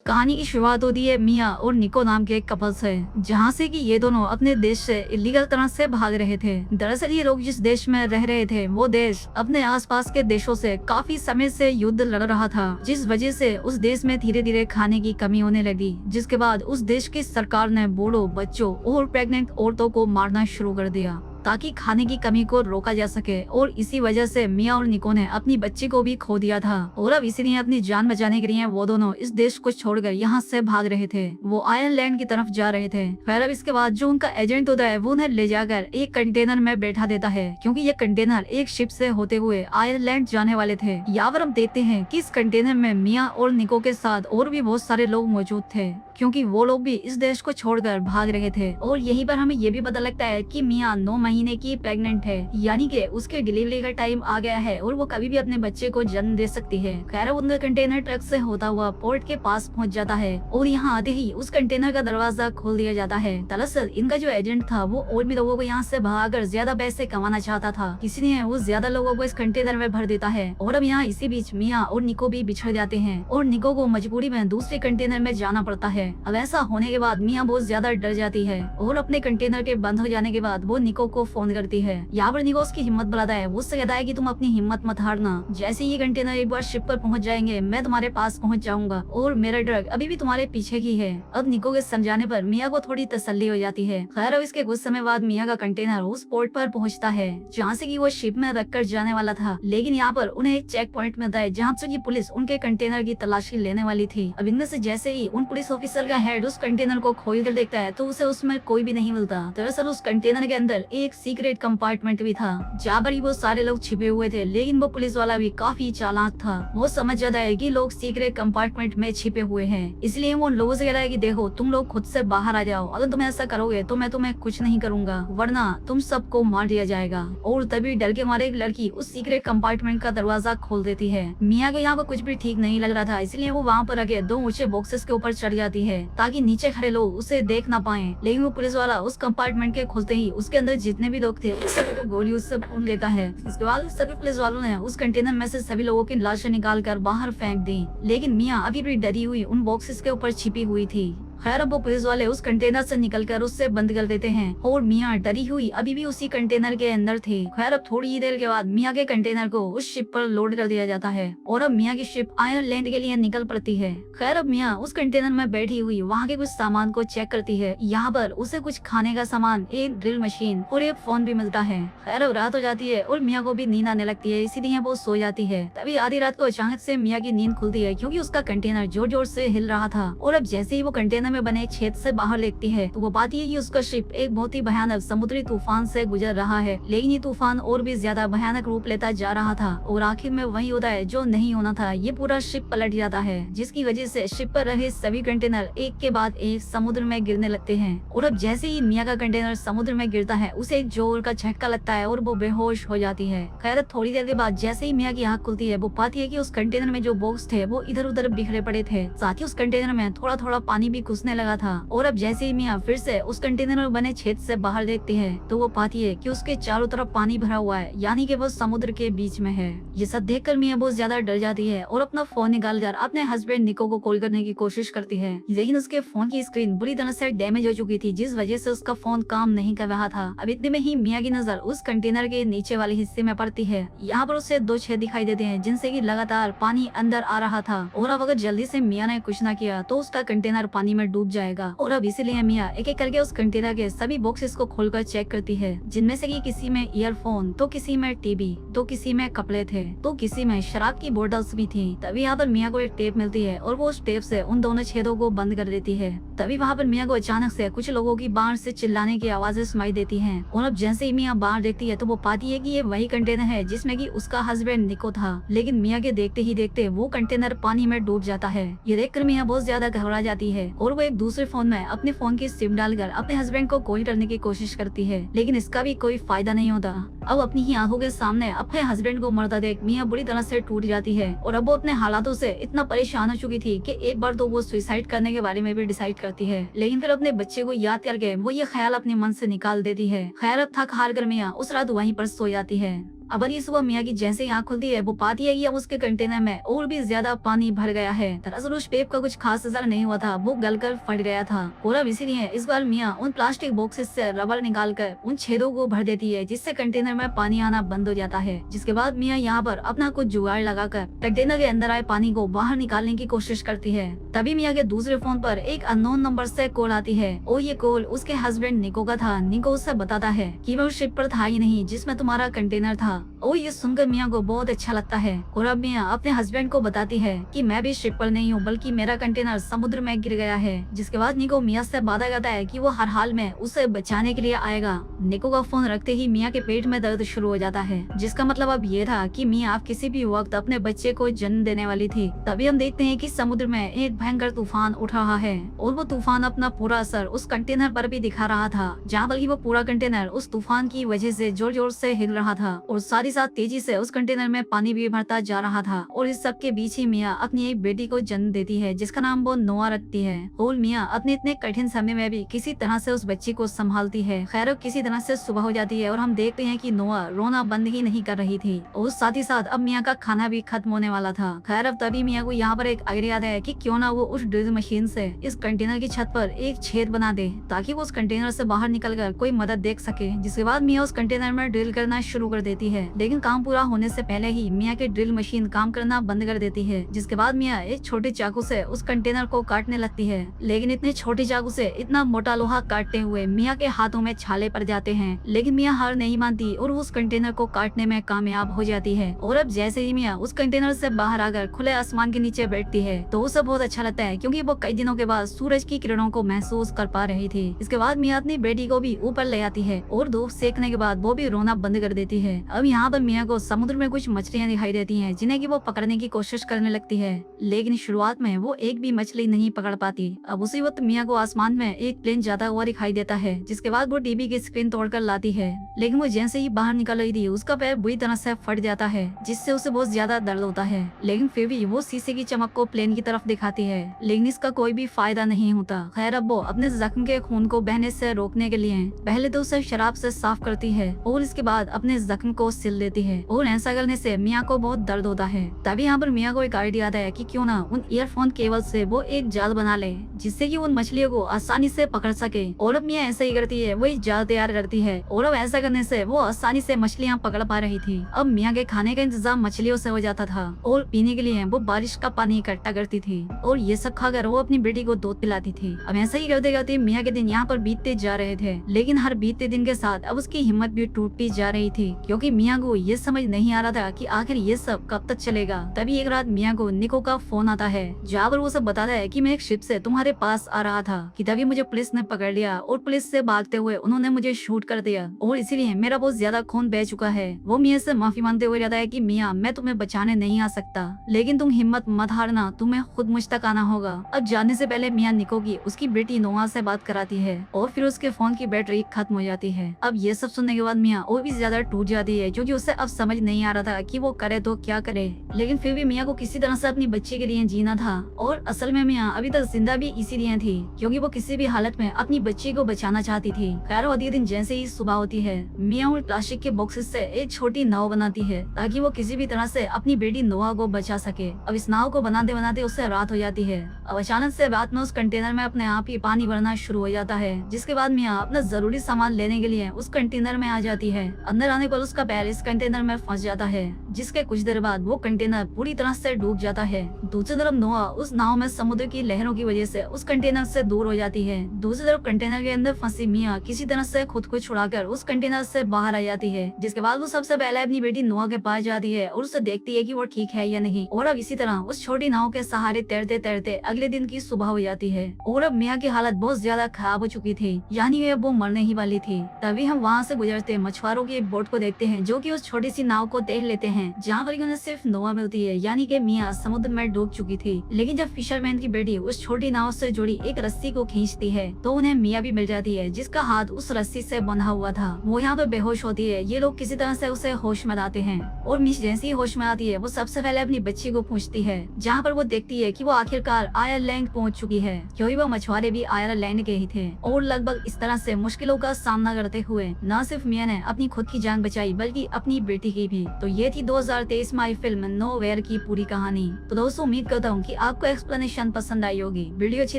कहानी की शुरुआत होती है मिया और निको नाम के एक कपल से, जहाँ से कि ये दोनों अपने देश से इलीगल तरह से भाग रहे थे। दरअसल ये लोग जिस देश में रह रहे थे वो देश अपने आसपास के देशों से काफी समय से युद्ध लड़ रहा था, जिस वजह से उस देश में धीरे धीरे खाने की कमी होने लगी। जिसके बाद उस देश की सरकार ने बूढ़ों, बच्चों और प्रेग्नेंट औरतों को मारना शुरू कर दिया ताकि खाने की कमी को रोका जा सके। और इसी वजह से मिया और निको ने अपनी बच्ची को भी खो दिया था और अब इसीलिए अपनी जान बचाने के लिए वो दोनों इस देश को छोड़कर यहाँ से भाग रहे थे। वो आयरलैंड की तरफ जा रहे थे। फिर अब इसके बाद जो उनका एजेंट होता है वो उन्हें ले जाकर एक कंटेनर में बैठा देता है, क्योंकि ये कंटेनर एक शिप से होते हुए आयरलैंड जाने वाले थे। यहाँ पर हम देखते हैं कि इस कंटेनर में मिया और निको के साथ और भी बहुत सारे लोग मौजूद थे, क्योंकि वो लोग भी इस देश को छोड़कर भाग रहे थे। और यहीं पर हमें ये भी पता लगता है कि मिया 9 महीने की प्रेग्नेंट है, यानी कि उसके डिलीवरी का टाइम आ गया है और वो कभी भी अपने बच्चे को जन्म दे सकती है। खैर उनका कंटेनर ट्रक से होता हुआ पोर्ट के पास पहुंच जाता है और यहाँ आते ही उस कंटेनर का दरवाजा खोल दिया जाता है। दरअसल इनका जो एजेंट था वो और भी लोगों को यहाँ से भगाकर ज्यादा पैसे कमाना चाहता था, इसलिए वो ज्यादा लोगों को इस कंटेनर में भर देता है। और अब यहाँ इसी बीच मिया और निको भी बिछड़ जाते हैं और निको को मजबूरी में दूसरे कंटेनर में जाना पड़ता है। अब ऐसा होने के बाद मिया बहुत ज्यादा डर जाती है और अपने कंटेनर के बंद हो जाने के बाद वो निको को फोन करती है। यहाँ पर निको उसकी हिम्मत बढ़ाता है, वो उससे कहता है कि तुम अपनी हिम्मत मत हारना, जैसे ये कंटेनर एक बार शिप पर पहुंच जाएंगे मैं तुम्हारे पास पहुंच जाऊंगा और मेरा ट्रक अभी भी तुम्हारे पीछे ही है। अब निको के समझाने पर मिया को थोड़ी तसल्ली हो जाती है। खैर अब इसके कुछ समय बाद मिया का कंटेनर उस पोर्ट पर पहुंचता है जहाँ से कि वो शिप में रखकर जाने वाला था, लेकिन यहाँ पर उन्हें एक चेक पॉइंट मिलता है जहाँ से पुलिस उनके कंटेनर की तलाशी लेने वाली थी। अब इनमें से जैसे ही उन पुलिस ऑफिसर का हेड उस कंटेनर को खोल कर देखता है तो उसे उसमें कोई भी नहीं मिलता। दरअसल उस कंटेनर के अंदर एक सीक्रेट कंपार्टमेंट भी था जहाँ पर वो सारे लोग छिपे हुए थे, लेकिन वो पुलिस वाला भी काफी चालाक था। वो समझ जाता है कि लोग सीक्रेट कंपार्टमेंट में छिपे हुए हैं, इसलिए वो लोगों से कहता है कि देखो तुम लोग खुद से बाहर आ जाओ, अगर तुम ऐसा करोगे तो मैं तुम्हें कुछ नहीं करूंगा, वरना तुम सबको मार दिया जाएगा। और तभी डर के मारे एक लड़की उस सीक्रेट कंपार्टमेंट का दरवाजा खोल देती है। मिया को यहाँ पर कुछ भी ठीक नहीं लग रहा था, इसलिए वो वहाँ पर आके 2 ऊंचे बॉक्सेस के ऊपर चढ़ जाती है ताकि नीचे खड़े लोग उसे देख ना पाए। लेकिन वो पुलिस वाला उस कंपार्टमेंट के खुलते ही उसके अंदर जितने भी लोग थे उस सभी को गोली उससे भून लेता है। इसके बाद सभी पुलिस वालों ने उस कंटेनर में से सभी लोगों की लाशें निकाल कर बाहर फेंक दी, लेकिन मिया अभी भी डरी हुई उन बॉक्सेस के ऊपर छिपी हुई थी। खैर अब वो पुलिस वाले उस कंटेनर से निकलकर उससे बंद कर देते हैं और मिया डरी हुई अभी भी उसी कंटेनर के अंदर थी। खैर अब थोड़ी ही देर के बाद मिया के कंटेनर को उस शिप पर लोड कर दिया जाता है और अब मिया की शिप आयरलैंड के लिए निकल पड़ती है। खैर अब मिया उस कंटेनर में बैठी हुई वहाँ के कुछ सामान को चेक करती है। यहाँ पर उसे कुछ खाने का सामान, एक ड्रिल मशीन और एक फोन भी मिलता है। खैर अब रात हो जाती है और मिया को भी नींद आने लगती है, इसीलिए वो सो जाती है। तभी आधी रात को अचानक से मिया की नींद खुलती है, क्योंकि उसका कंटेनर जोर जोर से हिल रहा था। और अब जैसे ही वो कंटेनर में बने छेद से बाहर देखती है तो वो पाती है कि उसका शिप एक बहुत ही भयानक समुद्री तूफान से गुजर रहा है। लेकिन ये तूफान और भी ज्यादा भयानक रूप लेता जा रहा था और आखिर में वही होता है जो नहीं होना था, ये पूरा शिप पलट जाता है, जिसकी वजह से शिप पर रहे सभी कंटेनर एक के बाद एक समुद्र में गिरने लगते हैं। और अब जैसे ही मिया का कंटेनर समुद्र में गिरता है उसे एक जोर का झटका लगता है और वो बेहोश हो जाती है। खैर थोड़ी देर के बाद जैसे ही मिया की आंख खुलती है वो पाती है कि उस कंटेनर में जो बॉक्स थे वो इधर उधर बिखरे पड़े थे, साथ ही उस कंटेनर में थोड़ा थोड़ा पानी भी घुसने लगा था। और अब जैसे ही मिया फिर से उस कंटेनर में बने छेद से बाहर देखती है तो वो पाती है कि उसके चारों तरफ पानी भरा हुआ है, यानी कि वो समुद्र के बीच में है। ये सब देखकर मिया बहुत ज्यादा डर जाती है और अपना फोन निकालकर अपने हस्बैंड निको को कॉल करने की कोशिश करती है, लेकिन उसके फोन की स्क्रीन बुरी तरह से डैमेज हो चुकी थी, जिस वजह से उसका फोन काम नहीं कर रहा था। अब इतने में ही मिया की नजर उस कंटेनर के नीचे वाले हिस्से में पड़ती है। यहाँ पर उसे 2 छेद दिखाई देते हैं जिनसे कि लगातार पानी अंदर आ रहा था और अब अगर जल्दी से मिया ने कुछ ना किया तो उसका कंटेनर पानी में डूब जाएगा। और अब इसीलिए मिया एक एक करके उस कंटेनर के सभी बॉक्सेस को खोलकर चेक करती है, जिनमें से कि किसी में ईयरफोन, तो किसी में टीवी, तो किसी में कपड़े थे, तो किसी में शराब की बोतल्स भी थी। तभी यहाँ पर मिया को एक टेप मिलती है और वो उस टेप से उन दोनों छेदों को बंद कर देती है। तभी वहाँ पर मिया को अचानक से कुछ लोगों की बाहर से चिल्लाने की आवाजें सुनाई देती हैं और अब जैसे ही मिया बाहर देखती है तो वो पाती है कि ये वही कंटेनर है जिसमें कि उसका हस्बैंड निको था। लेकिन मिया के देखते ही देखते वो कंटेनर पानी में डूब जाता है। ये देखकर मिया बहुत ज्यादा घबरा जाती है और वो एक दूसरे फोन में अपने फोन की सिम डालकर अपने हस्बैंड को कॉल करने की कोशिश करती है, लेकिन इसका भी कोई फायदा नहीं होता। अब अपनी ही आंखों के सामने अपने हस्बैंड को मरता देख मिया बुरी तरह से टूट जाती है और अब वो अपने हालातों से इतना परेशान हो चुकी थी कि एक बार तो वो सुसाइड करने के बारे में भी डिसाइड करती है, लेकिन फिर अपने बच्चे को याद करके वो ये ख्याल अपने मन से निकाल देती है। खैर अब थक हार कर मिया उस रात वहीं पर सो जाती है। अब अगली सुबह मियाँ की जैसे ही आँख खुलती है वो पाती है कि अब उसके कंटेनर में और भी ज्यादा पानी भर गया है। दरअसल उस टेप का कुछ खास असर नहीं हुआ था, वो गलकर फट गया था। और अब इसीलिए इस बार मियाँ उन प्लास्टिक बॉक्सेस से रबर निकालकर उन छेदों को भर देती है, जिससे कंटेनर में पानी आना बंद हो जाता है। जिसके बाद मियाँ यहाँ पर अपना कुछ जुगाड़ लगाकर कंटेनर के अंदर आए पानी को बाहर निकालने की कोशिश करती है। तभी मियाँ के दूसरे फोन पर एक अननोन नंबर से कॉल आती है और ये कॉल उसके हस्बैंड निको का था। निको उससे बताता है कि वो शिप पर था ही नहीं जिसमें तुम्हारा कंटेनर था। और ये सुनकर मियाँ को बहुत अच्छा लगता है और अब मियाँ अपने हस्बैंड को बताती है कि मैं भी शिप पर नहीं हूँ, बल्कि मेरा कंटेनर समुद्र में गिर गया है। जिसके बाद निको मियाँ से वादा करता है कि वो हर हाल में उसे बचाने के लिए आएगा। निको का फोन रखते ही मियाँ के पेट में दर्द शुरू हो जाता है, जिसका मतलब अब ये था कि मियाँ आप किसी भी वक्त अपने बच्चे को जन्म देने वाली थी। तभी हम देखते हैं कि समुद्र में एक भयंकर तूफान उठ रहा है और वो तूफान अपना पूरा असर उस कंटेनर पर भी दिखा रहा था, जहाँ बल्कि वो पूरा कंटेनर उस तूफान की वजह से जोर जोर से हिल रहा था और साथ ही साथ तेजी से उस कंटेनर में पानी भी भरता जा रहा था। और इस सब के बीच ही मियाँ अपनी एक बेटी को जन्म देती है, जिसका नाम वो नोआ रखती है। और मियाँ अपने इतने कठिन समय में भी किसी तरह से उस बच्ची को संभालती है। खैर किसी तरह से सुबह हो जाती है और हम देखते हैं कि नोआ रोना बंद ही नहीं कर रही थी और साथ ही साथ अब मियाँ का खाना भी खत्म होने वाला था। खैर अब तभी मियाँ को यहाँ पर एक आइडिया आता है कि क्यों ना वो उस ड्रिल मशीन से इस कंटेनर की छत पर एक छेद बना दे, ताकि वो उस कंटेनर से बाहर निकलकर कोई मदद देख सके। जिसके बाद मियाँ उस कंटेनर में ड्रिल करना शुरू कर देती है, लेकिन काम पूरा होने से पहले ही मियाँ की ड्रिल मशीन काम करना बंद कर देती है। जिसके बाद मियाँ एक छोटे चाकू से उस कंटेनर को काटने लगती है, लेकिन इतने छोटे चाकू से इतना मोटा लोहा काटते हुए मियाँ के हाथों में छाले पड़ जाते हैं। लेकिन मियाँ हार नहीं मानती और उस कंटेनर को काटने में कामयाब हो जाती है। और अब जैसे ही मियाँ उस कंटेनर से बाहर आकर खुले आसमान के नीचे बैठती है तो उसे बहुत अच्छा लगता है, क्योंकि वो कई दिनों के बाद सूरज की किरणों को महसूस कर पा रही थी। इसके बाद मियाँ अपनी बेटी को भी ऊपर ले आती है और धूप सेकने के बाद वो भी रोना बंद कर देती है। अब यहाँ पर मियाँ को समुद्र में कुछ मछलियाँ दिखाई देती हैं, जिन्हें कि वो पकड़ने की कोशिश करने लगती है, लेकिन शुरुआत में वो एक भी मछली नहीं पकड़ पाती। अब उसी वक्त मियाँ को आसमान में एक प्लेन जाता हुआ दिखाई देता है, जिसके बाद वो टीवी की स्क्रीन तोड़कर लाती है, लेकिन वो जैसे ही बाहर निकल रही थी उसका पैर बुरी तरह से फट जाता है, जिससे उसे बहुत ज्यादा दर्द होता है। लेकिन फिर भी वो शीशे की चमक को प्लेन की तरफ दिखाती है, लेकिन इसका कोई भी फायदा नहीं होता। खैर अब वो अपने जख्म के खून को बहने से रोकने के लिए पहले तो उसे शराब से साफ करती है और इसके बाद अपने जख्म को सिल देती है, और ऐसा करने से मियाँ को बहुत दर्द होता है। तभी यहाँ पर मियाँ को एक आइडिया आता है कि क्यों ना उन ईयरफोन केबल से वो एक जाल बना ले, जिससे कि उन मछलियों को आसानी से पकड़ सके। और अब मियाँ ऐसा ही करती है, वही जाल तैयार करती है और अब ऐसा करने से वो आसानी से मछलियाँ पकड़ पा रही थी। अब मियाँ के खाने का इंतजाम मछलियों से हो जाता था और पीने के लिए वो बारिश का पानी इकट्ठा करती थी और ये सब खाकर वो अपनी बेटी को दूध पिलाती थी। अब ऐसा ही करते करते मियाँ के दिन यहाँ पर बीतते जा रहे थे, लेकिन हर बीतते दिन के साथ अब उसकी हिम्मत भी टूटती जा रही थी, क्योंकि मियाँ को ये समझ नहीं आ रहा था कि आखिर ये सब कब तक चलेगा। तभी एक रात मियाँ को निको का फोन आता है, जहाँ पर वो सब बताता है कि मैं एक शिप से तुम्हारे पास आ रहा था कि तभी मुझे पुलिस ने पकड़ लिया और पुलिस से भागते हुए उन्होंने मुझे शूट कर दिया और इसीलिए मेरा बहुत ज्यादा खून बह चुका है। वो मियाँ से माफी मांगते हुए रहता है कि मियाँ मैं तुम्हें बचाने नहीं आ सकता, लेकिन तुम हिम्मत मत हारना, तुम्हें खुद मुझ तक आना होगा। अब जाने से पहले मियाँ निको की उसकी बेटी नोआ से बात कराती है और फिर उसके फोन की बैटरी खत्म हो जाती है। अब ये सब सुनने के बाद मियाँ और भी ज्यादा टूट जाती है, क्योंकि उसे अब समझ नहीं आ रहा था कि वो करे तो क्या करे। लेकिन फिर भी मियाँ को किसी तरह से अपनी बच्ची के लिए जीना था और असल में मियाँ अभी तक जिंदा भी इसीलिए थी क्योंकि वो किसी भी हालत में अपनी बच्ची को बचाना चाहती थी। खैर अगले दिन जैसे ही सुबह होती है, मियाँ उन प्लास्टिक के बॉक्सेस से एक छोटी नाव बनाती है ताकि वो किसी भी तरह से अपनी बेटी नोआ को बचा सके। अब इस नाव को बनाते बनाते उससे रात हो जाती है। अब अचानक से रात में उस कंटेनर में अपने आप ही पानी भरना शुरू हो जाता है, जिसके बाद मियाँ अपना जरूरी सामान लेने के लिए उस कंटेनर में आ जाती है। अंदर आने पर उसका पैर इस कंटेनर में फंस जाता है, जिसके कुछ देर बाद वो कंटेनर पूरी तरह से डूब जाता है। दूसरी तरफ नोआ उस नाव में समुद्र की लहरों की वजह से उस कंटेनर से दूर हो जाती है। दूसरी तरफ कंटेनर के अंदर फंसी मियाँ किसी तरह से खुद को छुड़ाकर उस कंटेनर से बाहर आ जाती है, जिसके बाद वो सबसे पहले अपनी बेटी नोआ के पास जाती है और उससे देखती है कि वो ठीक है या नहीं। और अब इसी तरह उस छोटी नाव के सहारे तैरते तैरते अगले दिन की सुबह हो जाती है और अब मियाँ की हालत बहुत ज्यादा खराब हो चुकी थी, यानी वो मरने ही वाली थी। तभी हम वहाँ से गुजरते मछुआरों की एक बोट को देखते हैं, जो कि उस छोटी सी नाव को देख लेते हैं, जहाँ पर उन्हें सिर्फ नोआ मिलती है, यानी कि मियाँ समुद्र में डूब चुकी थी। लेकिन जब फिशरमैन की बेटी उस छोटी नाव से जुड़ी एक रस्सी को खींचती है तो उन्हें मियाँ भी मिल जाती है, जिसका हाथ उस रस्सी से बंधा हुआ था। वो यहाँ पर बेहोश होती है। ये लोग किसी तरह से उसे होश में लाते हैं और मिस जैसी ही होश में आती है वो सबसे पहले अपनी बच्ची को पूछती है, जहाँ पर वो देखती है कि वो आखिरकार आयरलैंड पहुँच चुकी है, क्योंकि वो मछुआरे भी आयरलैंड के ही थे। और लगभग इस तरह से मुश्किलों का सामना करते हुए न सिर्फ मियाँ ने अपनी खुद की जान बचाई, बल्कि की अपनी बेटी की भी। तो ये थी 2023 में आई फिल्म नोवेयर की पूरी कहानी। तो दोस्तों उम्मीद करता हूँ कि आपको एक्सप्लेनेशन पसंद आई होगी। वीडियो अच्छी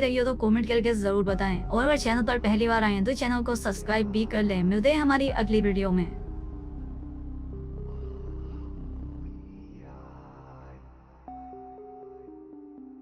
लगी हो तो कमेंट करके जरूर बताएं और अगर चैनल पर पहली बार आए तो चैनल को सब्सक्राइब भी कर लें। मिलते हैं हमारी अगली वीडियो में।